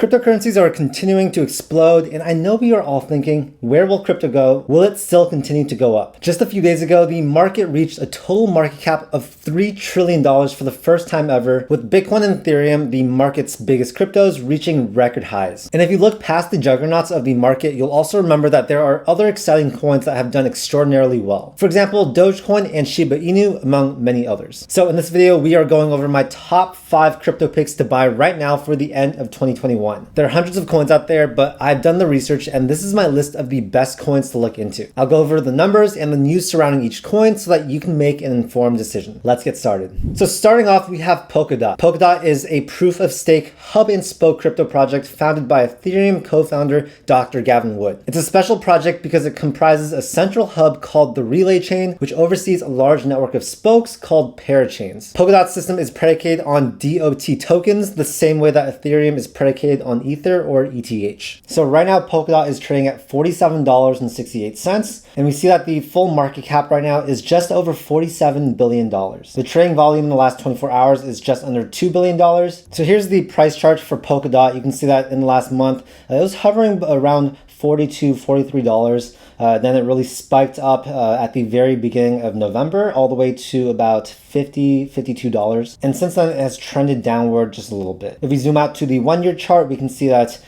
Cryptocurrencies are continuing to explode, and I know we are all thinking, where will crypto go? Will it still continue to go up? Just a few days ago, the market reached a total market cap of $3 trillion for the first time ever, with Bitcoin and Ethereum, the market's biggest cryptos, reaching record highs. And if you look past the juggernauts of the market, you'll also remember that there are other exciting coins that have done extraordinarily well. For example, Dogecoin and Shiba Inu, among many others. So in this video, we are going over my top 5 crypto picks to buy right now for the end of 2021. There are hundreds of coins out there, but I've done the research and this is my list of the best coins to look into. I'll go over the numbers and the news surrounding each coin so that you can make an informed decision. Let's get started. So starting off, we have Polkadot. Polkadot is a proof of stake hub and spoke crypto project founded by Ethereum co-founder Dr. Gavin Wood. It's a special project because it comprises a central hub called the Relay Chain, which oversees a large network of spokes called parachains. Polkadot's system is predicated on DOT tokens, the same way that Ethereum is predicated on Ether or ETH. So right now, Polkadot is trading at $47.68, and we see that the full market cap right now is just over $47 billion. The trading volume in the last 24 hours is just under $2 billion. So here's the price chart for Polkadot. You can see that in the last month, it was hovering around $42, $43. Then it really spiked up at the very beginning of November, all the way to about $50, $52. And since then, it has trended downward just a little bit. If we zoom out to the 1-year chart, we can see that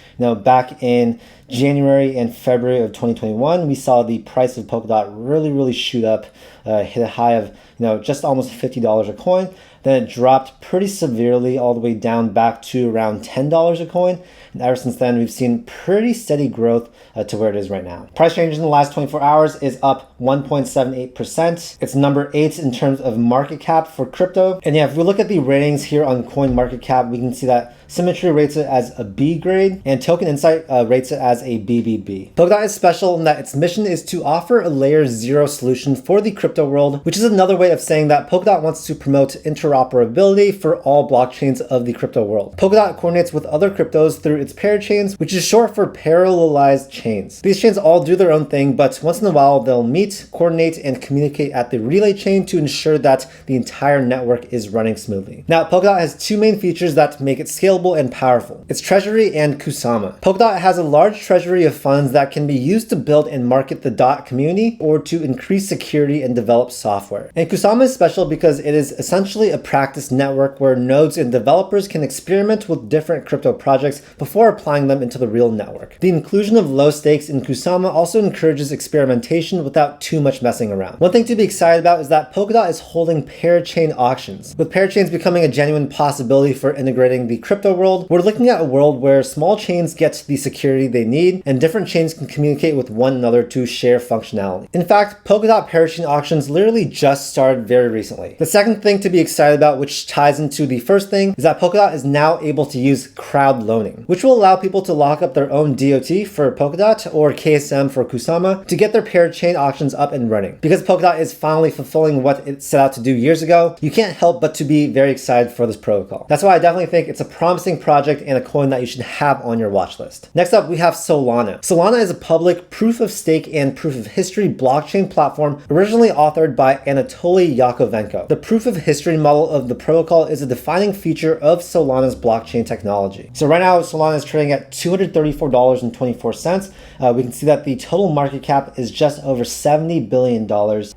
back in January and February of 2021, we saw the price of Polkadot really shoot up, hit a high of just almost $50 a coin. Then it dropped pretty severely all the way down back to around $10 a coin. And ever since then, we've seen pretty steady growth to where it is right now. Price change in the last 24 hours is up 1.78%. It's number 8 in terms of market cap for crypto. And yeah, if we look at the ratings here on CoinMarketCap, we can see that Symmetry rates it as a B grade and Token Insight rates it as a BBB. Polkadot is special in that its mission is to offer a layer 0 solution for the crypto world, which is another way of saying that Polkadot wants to promote interoperability for all blockchains of the crypto world. Polkadot coordinates with other cryptos through its parachains, which is short for parallelized chains. These chains all do their own thing, but once in a while they'll meet, coordinate, and communicate at the relay chain to ensure that the entire network is running smoothly. Now, Polkadot has 2 main features that make it scalable and powerful. It's Treasury and Kusama. Polkadot has a large treasury of funds that can be used to build and market the DOT community or to increase security and develop software. And Kusama is special because it is essentially a practice network where nodes and developers can experiment with different crypto projects before applying them into the real network. The inclusion of low stakes in Kusama also encourages experimentation without too much messing around. One thing to be excited about is that Polkadot is holding parachain auctions. With parachains becoming a genuine possibility for integrating the crypto world, we're looking at a world where small chains get the security they need and different chains can communicate with one another to share functionality. In fact, Polkadot parachain auctions literally just started very recently. The second thing to be excited about, which ties into the first thing, is that Polkadot is now able to use crowd loaning, which will allow people to lock up their own DOT for Polkadot or KSM for Kusama to get their parachain auctions up and running. Because Polkadot is finally fulfilling what it set out to do years ago, you can't help but to be very excited for this protocol. That's why I definitely think it's a promising project and a coin that you should have on your watch list. Next up, we have Solana. Solana is a public proof of stake and proof of history blockchain platform originally authored by Anatoly Yakovenko. The proof of history model of the protocol is a defining feature of Solana's blockchain technology. So right now, Solana is trading at $234.24. We can see that the total market cap is just over $70 billion,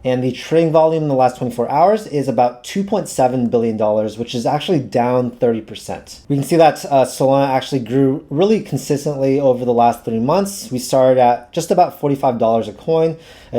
and the trading volume in the last 24 hours is about $2.7 billion, which is actually down 30%. We can see that Solana actually grew really consistently over the last 3 months. We started at just about $45 a coin,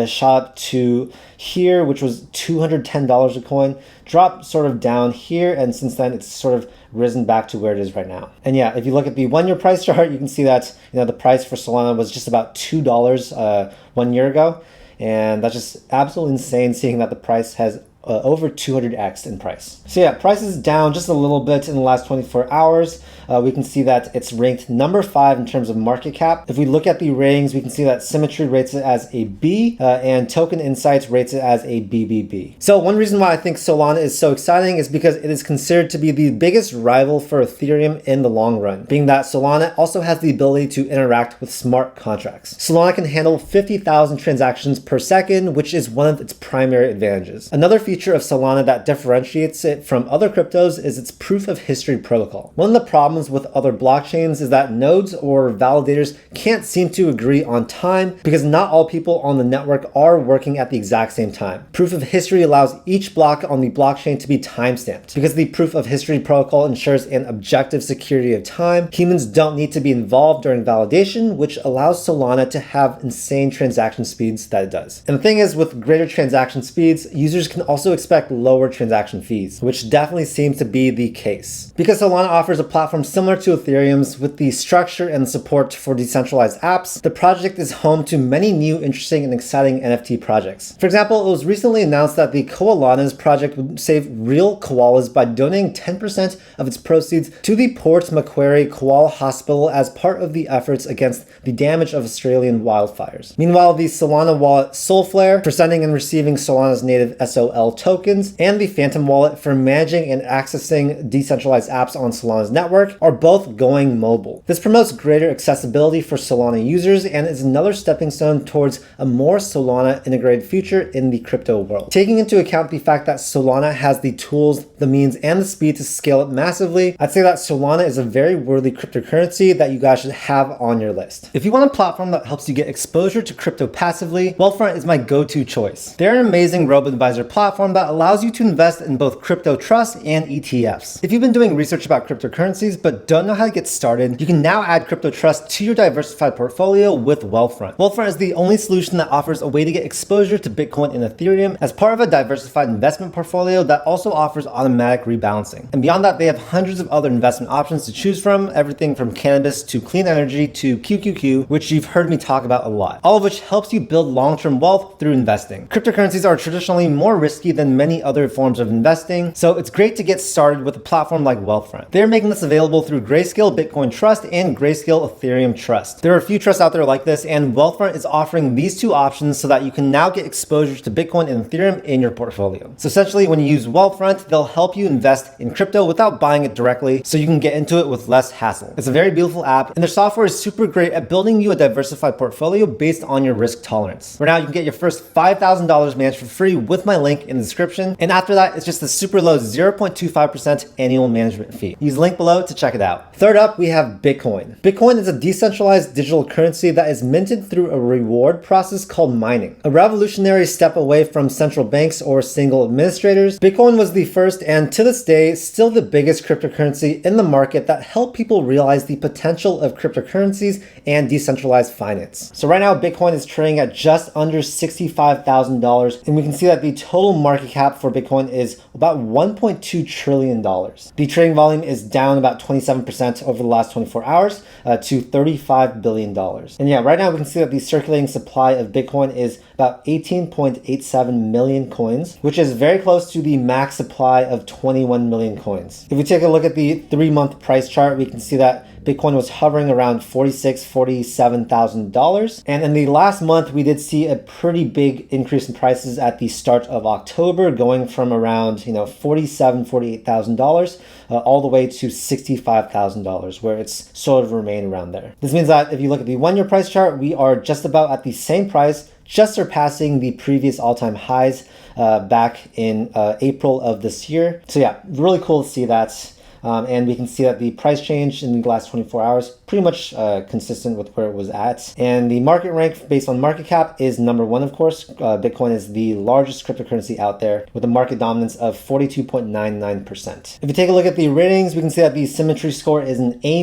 shot up to here, which was $210 a coin, dropped sort of down here, and since then it's sort of risen back to where it is right now. And yeah, if you look at the 1-year price chart, you can see that the price for Solana was just about $2 1 year ago, and that's just absolutely insane seeing that the price has over 200x in price. So yeah, price is down just a little bit in the last 24 hours. We can see that it's ranked number 5 in terms of market cap. If we look at the ratings, we can see that Symmetry rates it as a B and Token Insights rates it as a BBB. So one reason why I think Solana is so exciting is because it is considered to be the biggest rival for Ethereum in the long run, being that Solana also has the ability to interact with smart contracts. Solana can handle 50,000 transactions per second, which is one of its primary advantages. Another feature of Solana that differentiates it from other cryptos is its proof of history protocol. One of the problems problems with other blockchains is that nodes or validators can't seem to agree on time because not all people on the network are working at the exact same time. Proof of history allows each block on the blockchain to be timestamped. Because the proof of history protocol ensures an objective security of time, humans don't need to be involved during validation, which allows Solana to have insane transaction speeds that it does. And the thing is, with greater transaction speeds, users can also expect lower transaction fees, which definitely seems to be the case. Because Solana offers a platform similar to Ethereum's with the structure and support for decentralized apps, the project is home to many new, interesting, and exciting NFT projects. For example, it was recently announced that the Koalanas project would save real koalas by donating 10% of its proceeds to the Port Macquarie Koala Hospital as part of the efforts against the damage of Australian wildfires. Meanwhile, the Solana wallet Solflare for sending and receiving Solana's native SOL tokens, and the Phantom wallet for managing and accessing decentralized apps on Solana's network are both going mobile. This promotes greater accessibility for Solana users and is another stepping stone towards a more Solana integrated future in the crypto world. Taking into account the fact that Solana has the tools, the means, and the speed to scale it massively, I'd say that Solana is a very worthy cryptocurrency that you guys should have on your list. If you want a platform that helps you get exposure to crypto passively, Wealthfront is my go-to choice. They're an amazing robo-advisor platform that allows you to invest in both crypto trusts and ETFs. If you've been doing research about cryptocurrencies but don't know how to get started, you can now add crypto trusts to your diversified portfolio with Wealthfront. Wealthfront is the only solution that offers a way to get exposure to Bitcoin and Ethereum as part of a diversified investment portfolio that also offers automatic rebalancing. And beyond that, they have hundreds of other investment options to choose from, everything from cannabis to clean energy to QQQ, which you've heard me talk about a lot, all of which helps you build long-term wealth through investing. Cryptocurrencies are traditionally more risky than many other forms of investing, so it's great to get started with a platform like Wealthfront. They're making this available through Grayscale Bitcoin Trust and Grayscale Ethereum Trust. There are a few trusts out there like this, and Wealthfront is offering these two options so that you can now get exposure to Bitcoin and Ethereum in your portfolio. So essentially, when you use Wealthfront, they'll help you invest in crypto without buying it directly, so you can get into it with less hassle. It's a very beautiful app, and their software is super great at building you a diversified portfolio based on your risk tolerance. For now, you can get your first $5,000 managed for free with my link in the description, and after that, it's just a super low 0.25% annual management fee. Use the link below to check it out. Third up, we have Bitcoin. Bitcoin is a decentralized digital currency that is minted through a reward process called mining. A revolutionary step away from central banks or single administrators, Bitcoin was the first and to this day still the biggest cryptocurrency in the market that helped people realize the potential of cryptocurrencies and decentralized finance. So right now, Bitcoin is trading at just under $65,000, and we can see that the total market cap for Bitcoin is about $1.2 trillion. The trading volume is down about 27% over the last 24 hours to $35 billion. And yeah, right now we can see that the circulating supply of Bitcoin is about 18.87 million coins, which is very close to the max supply of 21 million coins. If we take a look at the 3-month price chart, we can see that Bitcoin was hovering around $47,000. And in the last month, we did see a pretty big increase in prices at the start of October, going from around $47,000, $48,000 all the way to $65,000, where it's sort of remained around there. This means that if you look at the 1-year price chart, we are just about at the same price, just surpassing the previous all-time highs back in April of this year. So yeah, really cool to see that. And we can see that the price change in the last 24 hours pretty much consistent with where it was at. And the market rank based on market cap is number 1, of course. Bitcoin is the largest cryptocurrency out there with a market dominance of 42.99%. If you take a look at the ratings, we can see that the symmetry score is an A-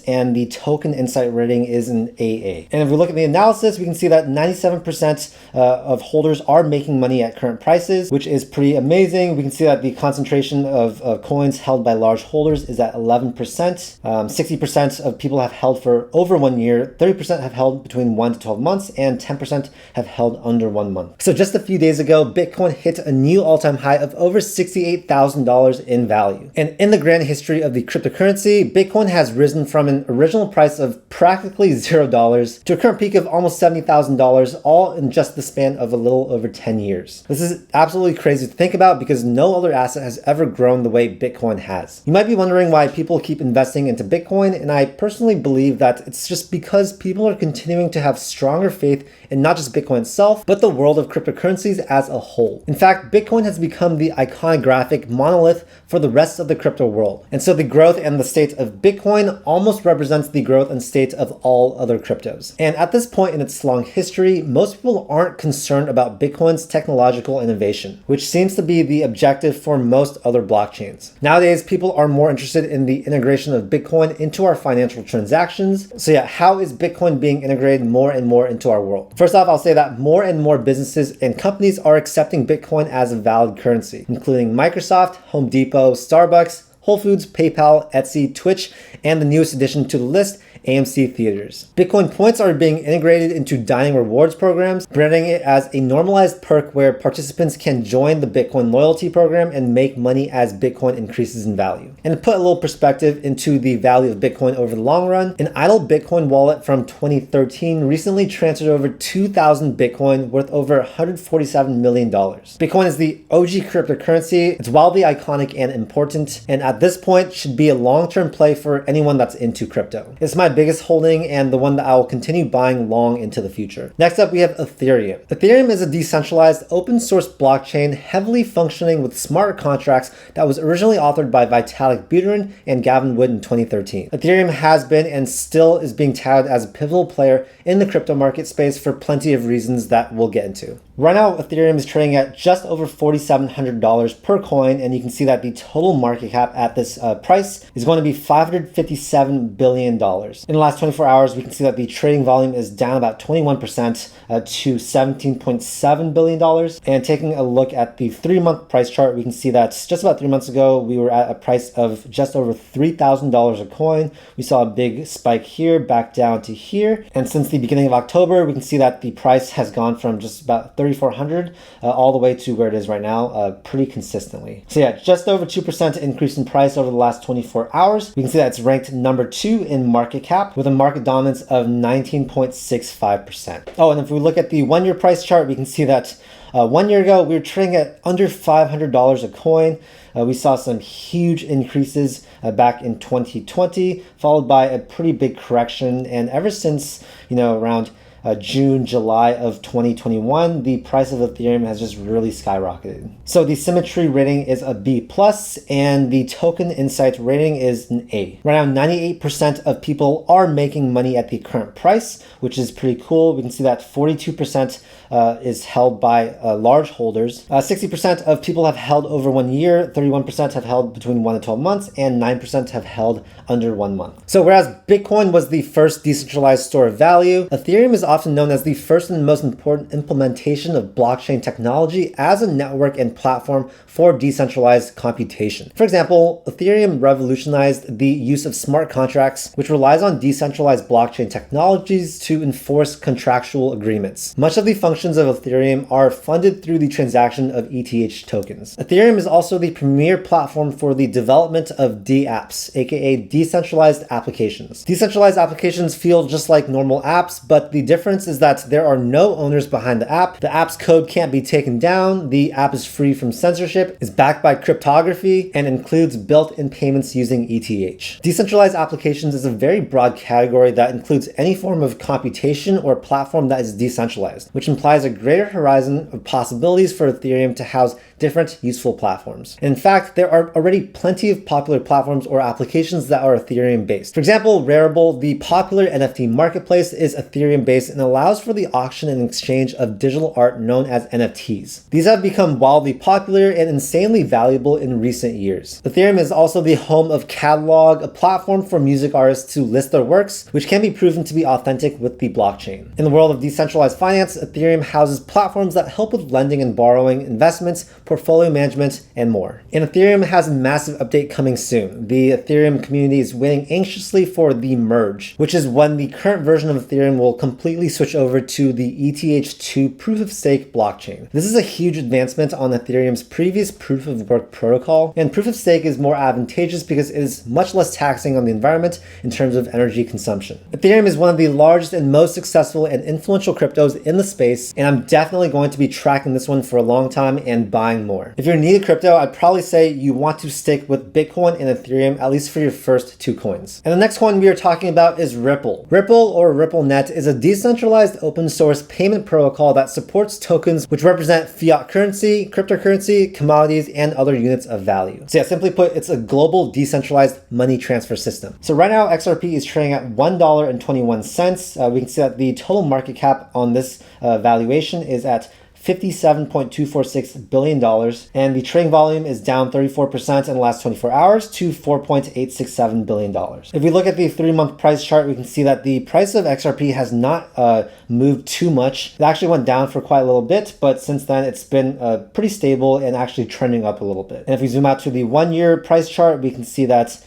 and the token insight rating is an AA. And if we look at the analysis, we can see that 97% of holders are making money at current prices, which is pretty amazing. We can see that the concentration of coins held by large holders is at 11%. 60% of people have held for over 1 year, 30% have held between 1 to 12 months, and 10% have held under 1 month. So just a few days ago, Bitcoin hit a new all-time high of over $68,000 in value. And in the grand history of the cryptocurrency, Bitcoin has risen from an original price of practically $0 to a current peak of almost $70,000, all in just the span of a little over 10 years. This is absolutely crazy to think about because no other asset has ever grown the way Bitcoin has. You might be wondering why people keep investing into Bitcoin, and I personally believe that it's just because people are continuing to have stronger faith in not just Bitcoin itself, but the world of cryptocurrencies as a whole. In fact, Bitcoin has become the iconographic monolith for the rest of the crypto world. And so the growth and the state of Bitcoin almost represents the growth and state of all other cryptos. And at this point in its long history, most people aren't concerned about Bitcoin's technological innovation, which seems to be the objective for most other blockchains. Nowadays, people are more interested in the integration of Bitcoin into our financial transactions. So yeah, how is Bitcoin being integrated more and more into our world? First off, I'll say that more and more businesses and companies are accepting Bitcoin as a valid currency, including Microsoft, Home Depot, Starbucks, Whole Foods, PayPal, Etsy, Twitch, and the newest addition to the list, AMC Theaters. Bitcoin points are being integrated into dining rewards programs, branding it as a normalized perk where participants can join the Bitcoin loyalty program and make money as Bitcoin increases in value. And to put a little perspective into the value of Bitcoin over the long run, an idle Bitcoin wallet from 2013 recently transferred over 2,000 Bitcoin worth over $147 million. Bitcoin is the OG cryptocurrency. It's wildly iconic and important, and at this point should be a long-term play for anyone that's into crypto. It's my biggest holding and the one that I will continue buying long into the future. Next up, we have Ethereum. Ethereum is a decentralized open source blockchain heavily functioning with smart contracts that was originally authored by Vitalik Buterin and Gavin Wood in 2013. Ethereum has been and still is being touted as a pivotal player in the crypto market space for plenty of reasons that we'll get into. Right now, Ethereum is trading at just over $4,700 per coin, and you can see that the total market cap at this price is going to be $557 billion. In the last 24 hours, we can see that the trading volume is down about 21% to $17.7 billion. And taking a look at the 3-month price chart, we can see that just about 3 months ago, we were at a price of just over $3,000 a coin. We saw a big spike here, back down to here. And since the beginning of October, we can see that the price has gone from just about $3,400 all the way to where it is right now, pretty consistently. So yeah, just over 2% increase in price over the last 24 hours. We can see that it's ranked number 2 in market cap with a market dominance of 19.65%. Oh, and if we look at the 1-year price chart, we can see that 1 year ago, we were trading at under $500 a coin. We saw some huge increases back in 2020, followed by a pretty big correction. And ever since, around June, July of 2021, the price of Ethereum has just really skyrocketed. So the symmetry rating is a B+, and the token insight rating is an A. Right now, 98% of people are making money at the current price, which is pretty cool. We can see that 42% is held by large holders. 60% of people have held over 1 year, 31% have held between 1 and 12 months, and 9% have held under 1 month. So whereas Bitcoin was the first decentralized store of value, Ethereum is often known as the first and most important implementation of blockchain technology as a network and platform for decentralized computation. For example, Ethereum revolutionized the use of smart contracts, which relies on decentralized blockchain technologies to enforce contractual agreements. Much of the functions of Ethereum are funded through the transaction of ETH tokens. Ethereum is also the premier platform for the development of dApps, aka decentralized applications. Decentralized applications feel just like normal apps, but the difference is that there are no owners behind the app. The app's code can't be taken down. The app is free from censorship, is backed by cryptography, and includes built-in payments using ETH. Decentralized applications is a very broad category that includes any form of computation or platform that is decentralized, which implies a greater horizon of possibilities for Ethereum to house different useful platforms. In fact, there are already plenty of popular platforms or applications that are Ethereum based. For example, Rarible, the popular NFT marketplace, is Ethereum based and allows for the auction and exchange of digital art known as NFTs. These have become wildly popular and insanely valuable in recent years. Ethereum is also the home of Catalog, a platform for music artists to list their works, which can be proven to be authentic with the blockchain. In the world of decentralized finance, Ethereum houses platforms that help with lending and borrowing, investments, portfolio management, and more. And Ethereum has a massive update coming soon. The Ethereum community is waiting anxiously for the merge, which is when the current version of Ethereum will completely switch over to the ETH2 proof of stake blockchain. This is a huge advancement on Ethereum's previous proof of work protocol, and proof of stake is more advantageous because it is much less taxing on the environment in terms of energy consumption. Ethereum is one of the largest and most successful and influential cryptos in the space, and I'm definitely going to be tracking this one for a long time and buying buying more. If you're new to crypto, I'd probably say you want to stick with Bitcoin and Ethereum, at least for your first 2 coins. And the next coin we are talking about is Ripple. Ripple, or RippleNet, is a decentralized open source payment protocol that supports tokens which represent fiat currency, cryptocurrency, commodities, and other units of value. So yeah, simply put, it's a global decentralized money transfer system. So right now, XRP is trading at $1.21. We can see that the total market cap on this valuation is at $57.246 billion, and the trading volume is down 34% in the last 24 hours to $4.867 billion. If we look at the 3-month price chart, we can see that the price of XRP has not moved too much. It actually went down for quite a little bit, but since then it's been pretty stable and actually trending up a little bit. And if we zoom out to the 1-year price chart, we can see that,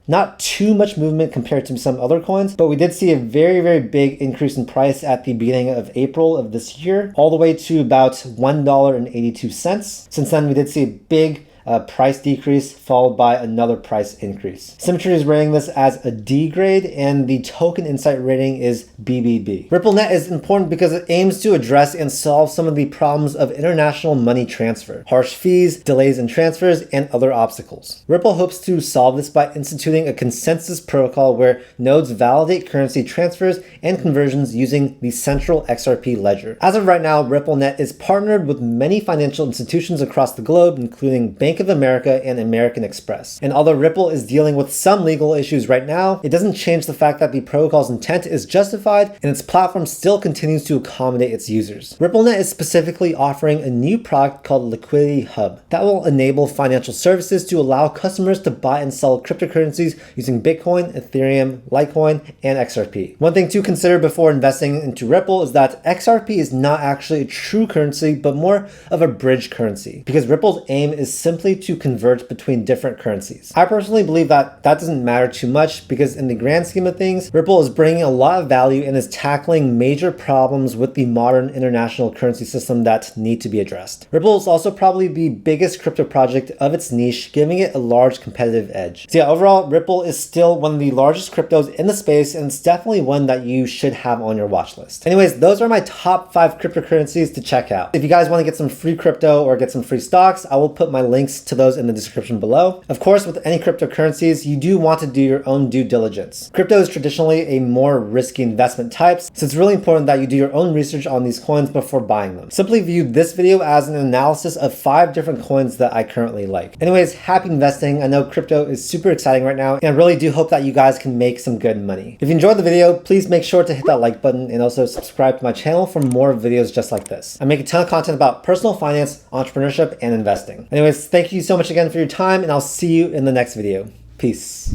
not too much movement compared to some other coins, but we did see a very, very big increase in price at the beginning of April of this year, all the way to about $1.82. Since then, we did see a big price decrease followed by another price increase. Symmetry is rating this as a D grade, and the token insight rating is BBB. RippleNet is important because it aims to address and solve some of the problems of international money transfer, harsh fees, delays in transfers, and other obstacles. Ripple hopes to solve this by instituting a consensus protocol where nodes validate currency transfers and conversions using the central XRP ledger. As of right now, RippleNet is partnered with many financial institutions across the globe, including Bank of America and American Express. And although Ripple is dealing with some legal issues right now, it doesn't change the fact that the protocol's intent is justified and its platform still continues to accommodate its users. RippleNet is specifically offering a new product called Liquidity Hub that will enable financial services to allow customers to buy and sell cryptocurrencies using Bitcoin, Ethereum, Litecoin, and XRP. One thing to consider before investing into Ripple is that XRP is not actually a true currency, but more of a bridge currency, because Ripple's aim is simply to convert between different currencies. I personally believe that doesn't matter too much, because in the grand scheme of things, Ripple is bringing a lot of value and is tackling major problems with the modern international currency system that need to be addressed. Ripple is also probably the biggest crypto project of its niche, giving it a large competitive edge. So yeah, overall, Ripple is still one of the largest cryptos in the space, and it's definitely one that you should have on your watch list. Anyways, those are my top 5 cryptocurrencies to check out. If you guys want to get some free crypto or get some free stocks, I will put my links to those in the description below. Of course, with any cryptocurrencies, you do want to do your own due diligence. Crypto is traditionally a more risky investment type, so it's really important that you do your own research on these coins before buying them. Simply view this video as an analysis of 5 different coins that I currently like. Anyways, happy investing. I know crypto is super exciting right now, and I really do hope that you guys can make some good money. If you enjoyed the video, please make sure to hit that like button and also subscribe to my channel for more videos just like this. I make a ton of content about personal finance, entrepreneurship, and investing. Anyways, thank you so much again for your time, and I'll see you in the next video. Peace.